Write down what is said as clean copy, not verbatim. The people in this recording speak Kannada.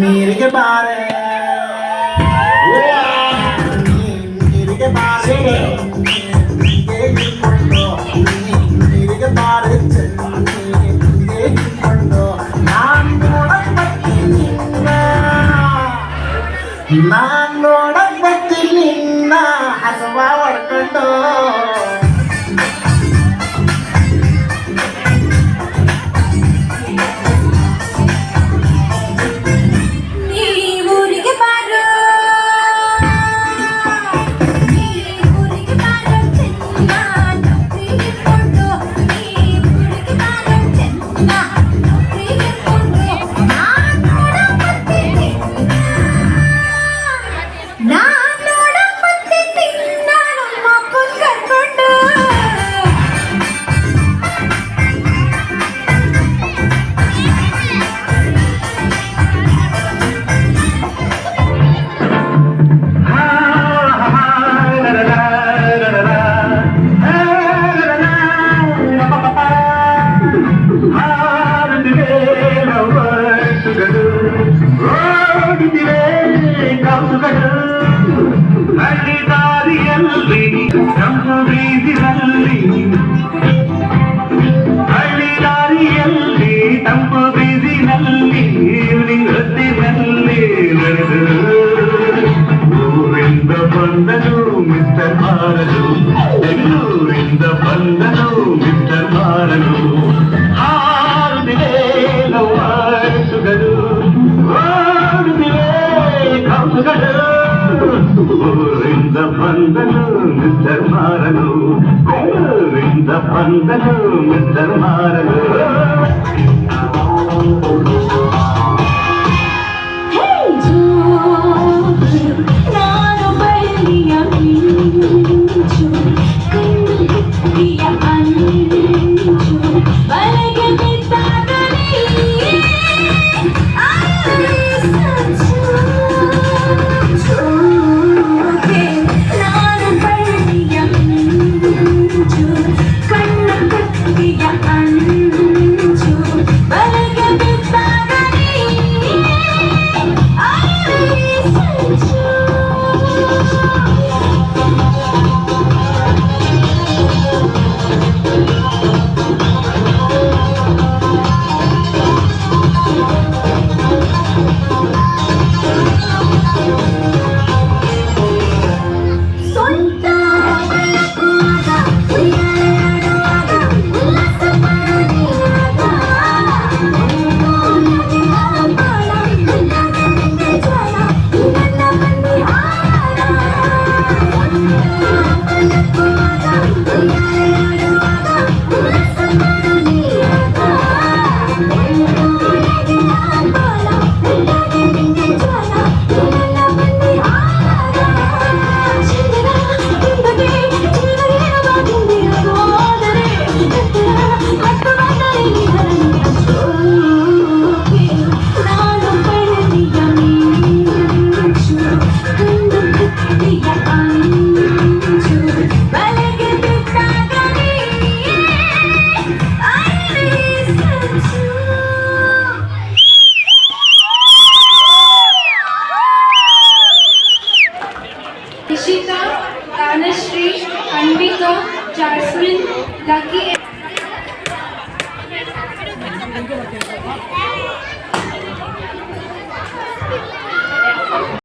ನೀರಿಗೆ ಬಾರೆ ನೀರಿಗೆ ಬಾರೆ ನೀರಿಗೆ ಬಾರೆ ನೀರಿಗೆ ಹಿಡ್ಕೊಂಡು ನಾನ್ ನೋಡಕ್ ಬರ್ತೀನಿ ನಿನ್ನ ಹಸವ ಹೊಡ್ಕೊಂಡು ಹಳ್ಳಿ ದಾರಿಯಲ್ಲಿ ತಂಪು ಬೀದಿನಲ್ಲಿ ಹಳ್ಳಿ ದಾರಿಯಲ್ಲಿ ತಂಪು ಬೀದಿನಲ್ಲಿ ಈವ್ನಿಂಗ್ ಹೊತ್ತಿನಲ್ಲಿ ನಡೆದು ಊರಿಂದ ಬಂದನು ಮಿಸ್ಟರ್ ಮಾರನು ಬೆಂಗಳೂರಿಂದ ಬಂದನು ಮಿಸ್ಟರ್ ಮಾರನು ಹಾರುತ್ತಿದೆ ಲವ್ವಾಸುಗಳು ಓಡುತ್ತಿವೆ ಕಾಸುಗಳು ಊರಿಂದ ಬಂದನು ಮಿಸ್ಟರ್ ಮಾರನು ಬೆಂಗಳೂರಿಂದ ಬಂದನು ಮಿಸ್ಟರ್ ಮಾರನು ನಾನು ಬಳ್ಳಿಯ ಮಿಂಚು ಕಣ್ಣಿಯ ಅಂಚು ಬಲೆಗೆ ಬಿದ್ದಾಗ ನಾನು ಬಳ್ಳಿಯ ಮಿಂಚು ಕಣ್ಣ ಕತ್ತಿಯ ಅಂಚು ಬಲೆಗೆ ಬಿದ್ದಾಗ Ishita, Tanashri, Anvika, Jasmine, Lucky.